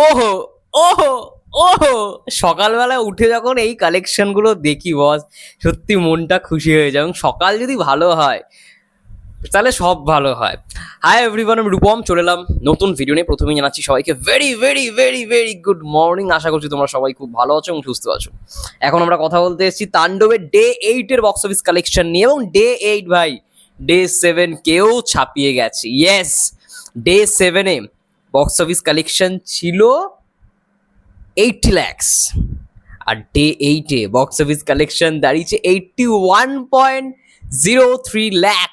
ওহো ওহো ওহো, সকালবেলা উঠে যখন এই কালেকশন গুলো দেখি বস, সত্যি মনটা খুশি হয়ে যায়। এবং সকাল যদি ভালো হয় তাহলে সব ভালো হয়। হাই এভরিওয়ান, আমি রূপম চলে এলাম নতুন ভিডিও নিয়ে। প্রথমেই জানাচ্ছি সবাইকে very very very very good morning. আশা করছি তোমরা সবাই খুব ভালো আছো এবং সুস্থ আছো। এখন আমরা কথা বলতে এসেছি তাণ্ডবের ডে 8 এর বক্স অফিস কালেকশন নিয়ে। এবং ডে 8 ভাই ডে 7 কেও ছাপিয়ে গেছে। ইয়েস, ডে 7-এ বক্স অফিস কালেকশন ছিল 80 lakhs, আর ডে 8-এ বক্স অফিস কালেকশন দাঁড়িয়েছে 81.03 লাখ।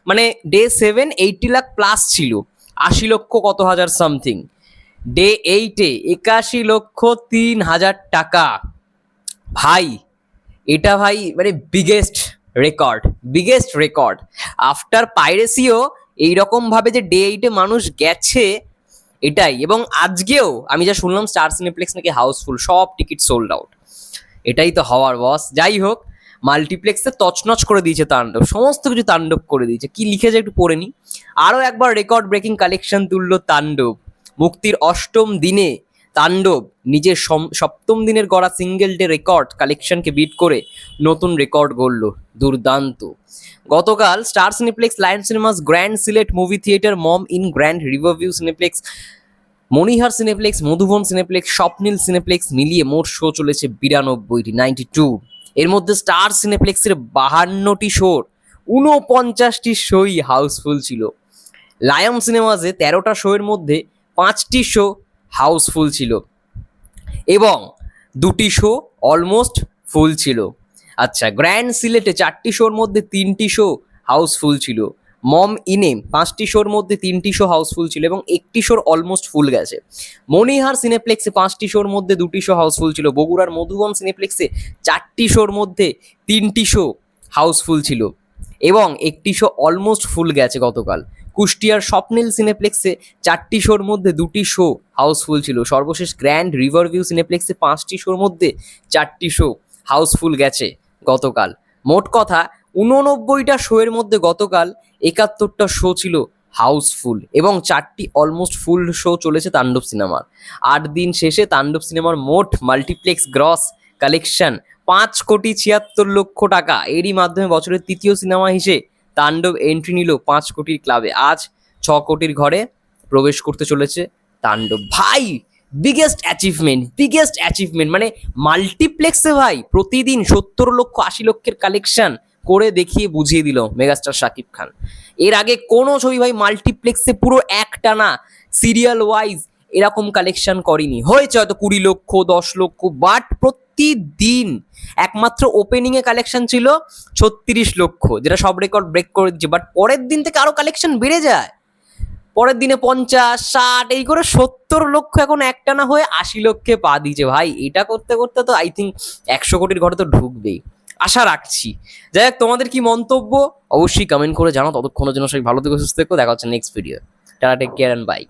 মানে ডে 7 80 লাখ প্লাস ছিল, 80 লক্ষ কত হাজার সামথিং। ডে 8-এ 81,03,000 টাকা। ভাই এটা ভাই মানে বিগেস্ট রেকর্ড আফটার পাইরেসিও। এইরকম ভাবে যে ডে 8-এ মানুষ গেছে এটাই। এবং আজকেও আমি যা শুনলাম স্টার সিনেপ্লেক্স নাকি হাউসফুল, সব টিকিট সোল্ড আউট। এটাই তো হওয়ার বস। যাই হোক, মাল্টিপ্লেক্সে তছনছ করে দিয়েছে তাণ্ডব, সমস্ত কিছু তাণ্ডব করে দিয়েছে। কি লিখেছে একটু পড়ে নি। আরও একবার রেকর্ড ব্রেকিং কালেকশন তুললো তাণ্ডব। মুক্তির 8ম দিনে তাণ্ডব নিজের 7ম দিনের গড়া সিঙ্গেল ডে রেকর্ড কালেকশনকে বিট করে নতুন রেকর্ড গড়ল। দুর্দান্ত। গতকাল Star Cineplex, Lion Cinemas, Grand Sylhet Movie Theatre, Mom Inn Grand Riverview Cineplex, Monihar Cineplex, Madhuban Cineplex, Swapnil Cineplex মিলিয়ে মোট শো চলেছে 92টি, 92। এর মধ্যে স্টার সিনেপ্লেক্সের 52টি শোর 49টি শোই হাউসফুল ছিল। লায়ন সিনেমাসে 13টা শোয়ের মধ্যে 5টি শো হাউসফুল ছিল এবং 2টি শো অলমোস্ট ফুল ছিল। আচ্ছা, গ্র্যান্ড সিলেটে 4টি শোর মধ্যে 3টি শো হাউসফুল ছিল। মম ইনে 5টি শোর মধ্যে 3টি শো হাউসফুল ছিল এবং 1টি শোর অলমোস্ট ফুল গেছে। মণিহার সিনেপ্লেক্সে 5টি শোর মধ্যে 2টি শো হাউসফুল ছিল। বগুড়ার মধুবন সিনেপ্লেক্সে 4টি শোর মধ্যে 3টি শো হাউসফুল ছিল এবং 1টি শো অলমোস্ট ফুল গেছে গতকাল। কুষ্টিয়ার স্বপ্নীল সিনেপ্লেক্সে 4টি শোর মধ্যে 2টি শো হাউসফুল ছিল। সর্বশেষ গ্র্যান্ড রিভারভিউ সিনেপ্লেক্সে 5টি শোর মধ্যে 4টি শো হাউসফুল গেছে গতকাল। মোট কথা 89টা শোয়ের মধ্যে গতকাল 71টা শো ছিল হাউসফুল এবং 4টি অলমোস্ট ফুল শো চলেছে তাণ্ডব সিনেমার। 8 দিন শেষে তাণ্ডব সিনেমার মোট মাল্টিপ্লেক্স গ্রস কালেকশন 5,76,00,000 টাকা। এরই মাধ্যমে বছরের 3য় সিনেমা হিসেবে তাণ্ডব এন্ট্রি নিল 5 কোটির ক্লাবে। আজ 6 কোটির ঘরে প্রবেশ করতে চলেছে তাণ্ডব। ভাই বিগেস্ট অ্যাচিভমেন্ট। মানে মাল্টিপ্লেক্সে ভাই প্রতিদিন 70 লক্ষ 80 লক্ষের কালেকশন করে দেখিয়ে বুঝিয়ে দিল মেগাস্টার শাকিব খান। এর আগে কোনো ছবি ভাই মাল্টিপ্লেক্সে পুরো একটানা সিরিয়াল ওয়াইজ এরকম কালেকশন করেনি। হয়েছে হয়তো 20 লক্ষ 10 লক্ষ, বাট প্রতিদিন একমাত্র ওপেনিং এ কালেকশন ছিল 36 লক্ষ, যেটা সব রেকর্ড ব্রেক করে দিচ্ছে। বাট পরের দিন থেকে আরো কালেকশন বেড়ে যায়। পরের দিনে 50, 60 এই করে 70 লক্ষ এখন একটানা হয়ে 80 লক্ষে পা দিয়েছে। ভাই এটা করতে করতে তো আই থিঙ্ক 100 কোটির ঘরে তো ঢুকবেই, আশা রাখছি। যাই হোক, তোমাদের কি মন্তব্য অবশ্যই কমেন্ট করে জানাও। ততক্ষণের জন্য সবাই ভালো থেকো, সুস্থ থেকো। দেখা হচ্ছে next video. Tata, take care and by.